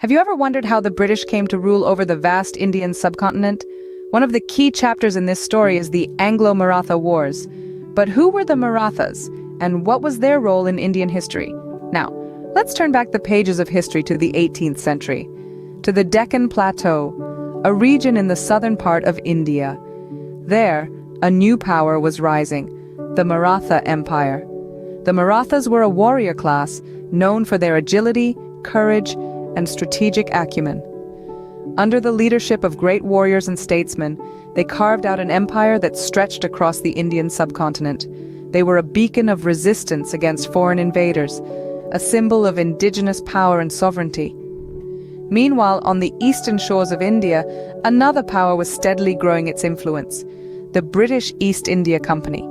Have you ever wondered how the British came to rule over the vast Indian subcontinent? One of the key chapters in this story is the Anglo-Maratha Wars. But who were the Marathas, and what was their role in Indian history? Now, let's turn back the pages of history to the 18th century, to the Deccan Plateau, a region in the southern part of India. There, a new power was rising, the Maratha Empire. The Marathas were a warrior class known for their agility, courage, and strategic acumen. Under the leadership of great warriors and statesmen, they carved out an empire that stretched across the Indian subcontinent. They were a beacon of resistance against foreign invaders, a symbol of indigenous power and sovereignty. Meanwhile, on the eastern shores of India, another power was steadily growing its influence, the British East India Company.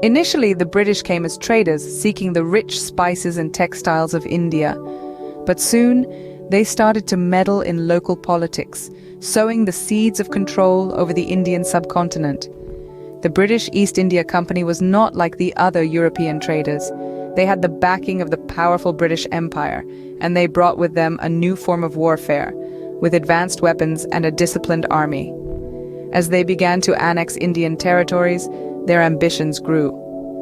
Initially, the British came as traders, seeking the rich spices and textiles of India. But soon, they started to meddle in local politics, sowing the seeds of control over the Indian subcontinent. The British East India Company was not like the other European traders. They had the backing of the powerful British Empire, and they brought with them a new form of warfare, with advanced weapons and a disciplined army. As they began to annex Indian territories, their ambitions grew.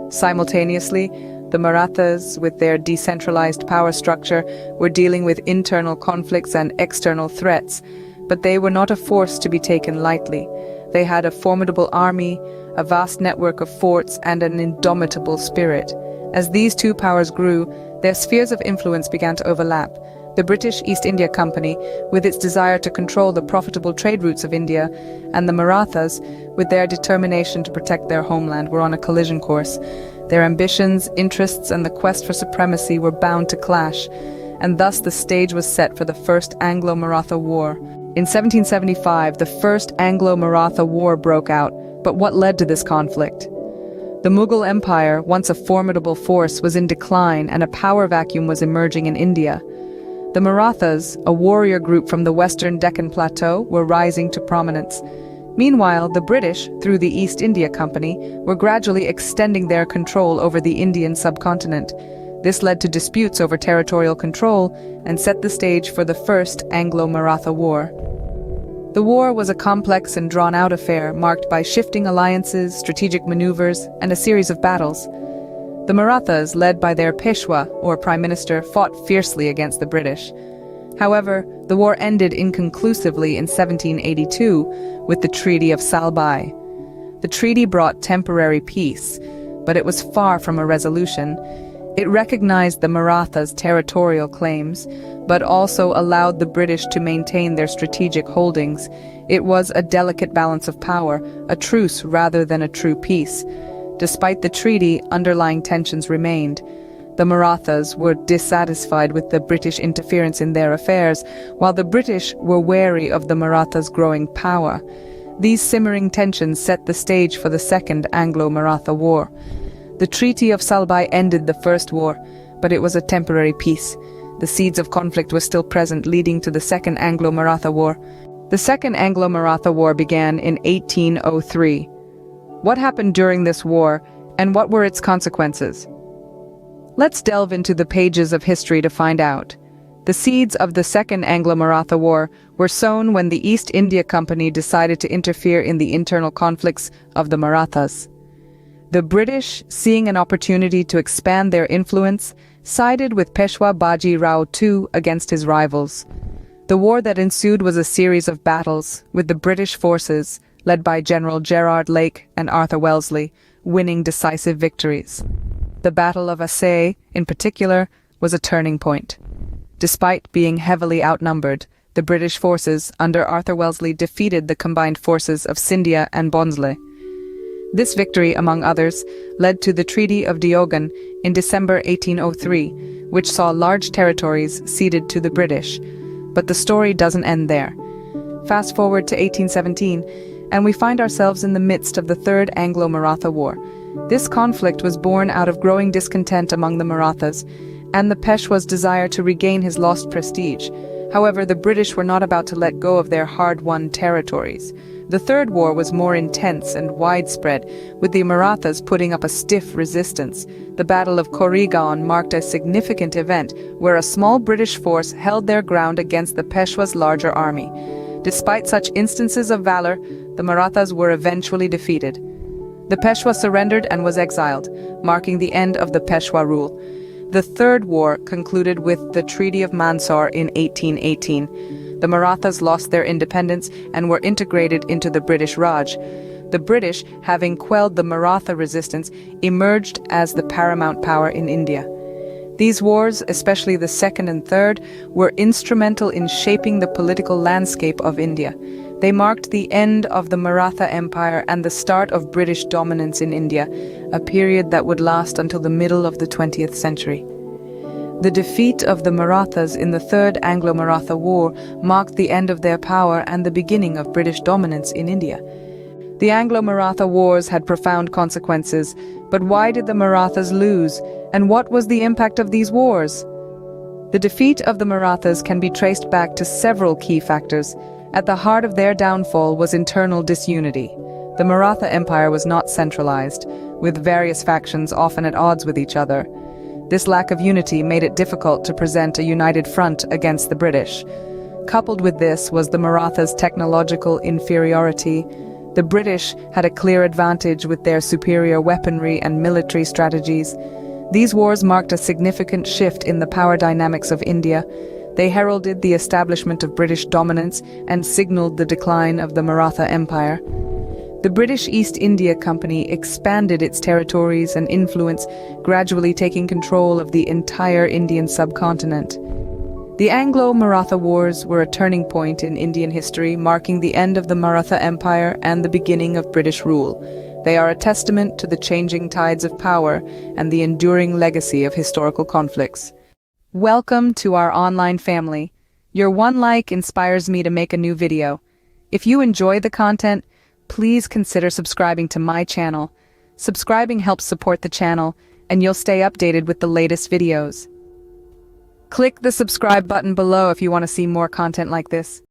Simultaneously, the Marathas, with their decentralized power structure, were dealing with internal conflicts and external threats, but they were not a force to be taken lightly. They had a formidable army, a vast network of forts, and an indomitable spirit. As these two powers grew, their spheres of influence began to overlap. The British East India Company, with its desire to control the profitable trade routes of India, and the Marathas, with their determination to protect their homeland, were on a collision course. Their ambitions, interests, and the quest for supremacy were bound to clash, and thus the stage was set for the First Anglo-Maratha War. In 1775, the First Anglo-Maratha War broke out, but what led to this conflict? The Mughal Empire, once a formidable force, was in decline and a power vacuum was emerging in India. The Marathas, a warrior group from the western Deccan Plateau, were rising to prominence. Meanwhile, the British, through the East India Company, were gradually extending their control over the Indian subcontinent. This led to disputes over territorial control and set the stage for the First Anglo-Maratha War. The war was a complex and drawn-out affair marked by shifting alliances, strategic maneuvers, and a series of battles. The Marathas, led by their Peshwa, or Prime Minister, fought fiercely against the British. However, the war ended inconclusively in 1782 with the Treaty of Salbai. The treaty brought temporary peace, but it was far from a resolution. It recognized the Marathas' territorial claims, but also allowed the British to maintain their strategic holdings. It was a delicate balance of power, a truce rather than a true peace. Despite the treaty, underlying tensions remained. The Marathas were dissatisfied with the British interference in their affairs, while the British were wary of the Marathas' growing power. These simmering tensions set the stage for the Second Anglo-Maratha War. The Treaty of Salbai ended the First War, but it was a temporary peace. The seeds of conflict were still present, leading to the Second Anglo-Maratha War. The Second Anglo-Maratha War began in 1803. What happened during this war, and what were its consequences? Let's delve into the pages of history to find out. The seeds of the Second Anglo-Maratha War were sown when the East India Company decided to interfere in the internal conflicts of the Marathas. The British, seeing an opportunity to expand their influence, sided with Peshwa Baji Rao II against his rivals. The war that ensued was a series of battles, with the British forces, led by General Gerard Lake and Arthur Wellesley, winning decisive victories. The Battle of Assaye, in particular, was a turning point. Despite being heavily outnumbered, the British forces under Arthur Wellesley defeated the combined forces of Scindia and Bhonsle. This victory, among others, led to the Treaty of Diogun in December 1803, which saw large territories ceded to the British. But the story doesn't end there. Fast forward to 1817, and we find ourselves in the midst of the Third Anglo-Maratha War. This conflict was born out of growing discontent among the Marathas and the Peshwa's desire to regain his lost prestige. However, the British were not about to let go of their hard-won territories. The Third War was more intense and widespread, with the Marathas putting up a stiff resistance. The Battle of Koregaon marked a significant event where a small British force held their ground against the Peshwa's larger army. Despite such instances of valor, the Marathas were eventually defeated. The Peshwa surrendered and was exiled, marking the end of the Peshwa rule. The Third War concluded with the Treaty of Mandsaur in 1818. The Marathas lost their independence and were integrated into the British Raj. The British, having quelled the Maratha resistance, emerged as the paramount power in India. These wars, especially the Second and Third, were instrumental in shaping the political landscape of India. They marked the end of the Maratha Empire and the start of British dominance in India, a period that would last until the middle of the 20th century. The defeat of the Marathas in the Third Anglo-Maratha War marked the end of their power and the beginning of British dominance in India. The Anglo-Maratha Wars had profound consequences, but why did the Marathas lose, and what was the impact of these wars? The defeat of the Marathas can be traced back to several key factors. At the heart of their downfall was internal disunity. The Maratha Empire was not centralized, with various factions often at odds with each other. This lack of unity made it difficult to present a united front against the British. Coupled with this was the Marathas' technological inferiority. The British had a clear advantage with their superior weaponry and military strategies. These wars marked a significant shift in the power dynamics of India. They heralded the establishment of British dominance and signaled the decline of the Maratha Empire. The British East India Company expanded its territories and influence, gradually taking control of the entire Indian subcontinent. The Anglo-Maratha Wars were a turning point in Indian history, marking the end of the Maratha Empire and the beginning of British rule. They are a testament to the changing tides of power and the enduring legacy of historical conflicts. Welcome to our online family. Your one like inspires me to make a new video. If you enjoy the content, please consider subscribing to my channel. Subscribing helps support the channel, and you'll stay updated with the latest videos. Click the subscribe button below if you want to see more content like this.